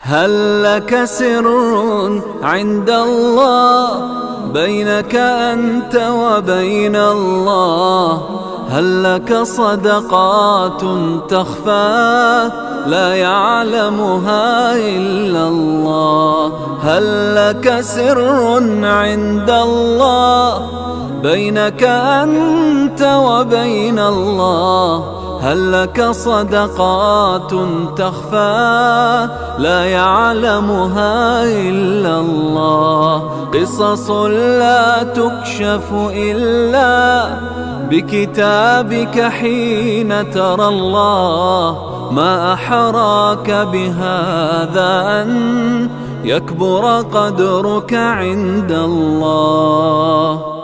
هل لك سر عند الله بينك أنت وبين الله؟ هل لك صدقات تخفى لا يعلمها إلا الله؟ هل لك سر عند الله بينك أنت وبين الله؟ هل لك صدقات تخفى لا يعلمها إلا الله؟ قصص لا تكشف إلا بكتابك حين ترى الله. ما أحراك بهذا أن يكبر قدرك عند الله.